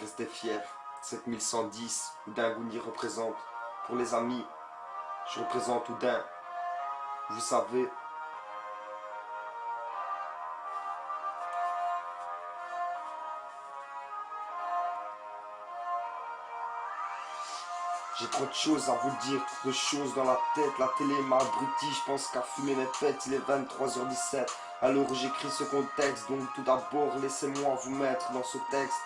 Restez fiers. 7110, Oudin représente. Pour les amis, je représente Oudin. Vous savez. J'ai trop de choses à vous dire, trop de choses dans la tête. La télé m'a abruti, je pense qu'à fumer mes pètes. Il est 23h17, alors j'écris ce contexte. Donc tout d'abord, laissez-moi vous mettre dans ce texte.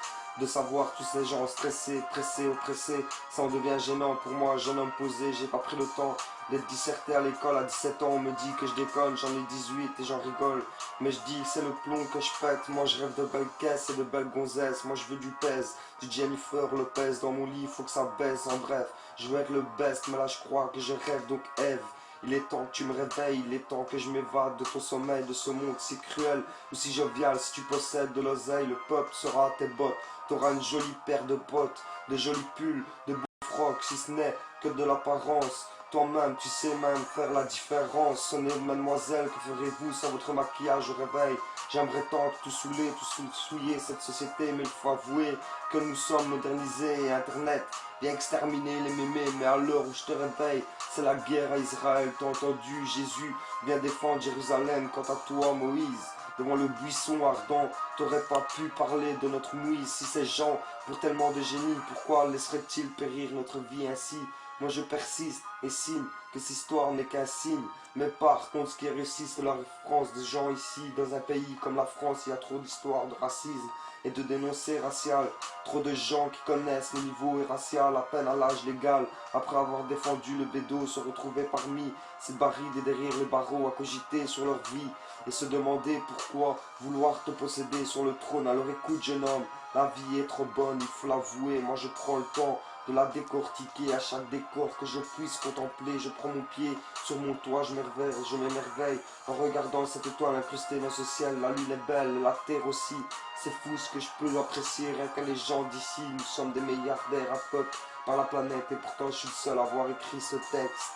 De savoir tous ces gens stressés, pressés, oppressés. Ça en devient gênant pour moi, jeune homme posé. J'ai pas pris le temps d'être disserté à l'école. À 17 ans, on me dit que je déconne. J'en ai 18 et j'en rigole. Mais je dis que c'est le plomb que je pète. Moi je rêve de belles caisses et de belles gonzesses. Moi je veux du pèse, du Jennifer Lopez dans mon lit. Faut que ça baisse, en bref. Je veux être le best, mais là je crois que je rêve. Donc Eve, il est temps que tu me réveilles. Il est temps que je m'évade de ton sommeil, de ce monde si cruel ou si jovial. Si tu possèdes de l'oseille, le peuple sera à tes bottes. T'auras une jolie paire de bottes, de jolis pulls, de beaux frocs, si ce n'est que de l'apparence. Toi-même, tu sais même faire la différence. Sonnez, mademoiselle, que ferez-vous sans votre maquillage au réveil? J'aimerais tant tout saouler, tout souiller cette société, mais il faut avouer que nous sommes modernisés et Internet vient exterminer les mémés. Mais à l'heure où je te réveille, c'est la guerre à Israël. T'as entendu, Jésus vient défendre Jérusalem. Quant à toi, Moïse, devant le buisson ardent, t'aurais pas pu parler de notre Moïse. Si ces gens, pour tellement de génie, pourquoi laisseraient-ils périr notre vie ainsi? Moi je persiste et signe que cette histoire n'est qu'un signe. Mais par contre ce qui est réussi c'est la référence des gens ici. Dans un pays comme la France il y a trop d'histoires de racisme et de dénoncés racial. Trop de gens qui connaissent le niveau racial à peine à l'âge légal. Après avoir défendu le bédo, se retrouver parmi ces barrides et derrière les barreaux à cogiter sur leur vie. Et se demander pourquoi vouloir te posséder sur le trône. Alors écoute jeune homme, la vie est trop bonne, il faut l'avouer. Moi je prends le temps de la décortiquer à chaque décor que je puisse contempler. Je prends mon pied sur mon toit, je m'émerveille en regardant cette étoile incrustée dans ce ciel. La lune est belle, la terre aussi. C'est fou ce que je peux apprécier, rien que les gens d'ici. Nous sommes des milliardaires à peuple par la planète et pourtant je suis le seul à avoir écrit ce texte.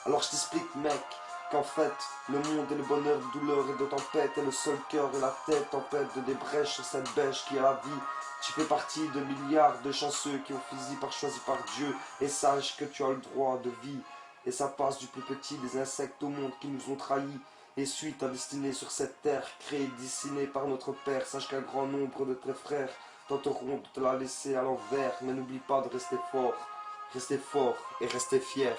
Alors je t'explique mec, qu'en fait, le monde est le bonheur de douleur et de tempête, et le seul cœur et la tête tempête de des brèches sur cette bêche qui est la vie. Tu fais partie de milliards de chanceux qui ont fini par choisi par Dieu, et sache que tu as le droit de vie. Et ça passe du plus petit des insectes au monde qui nous ont trahis, et suit ta destinée sur cette terre, créée et dessinée par notre Père. Sache qu'un grand nombre de tes frères tenteront de te la laisser à l'envers, mais n'oublie pas de rester fort et rester fier.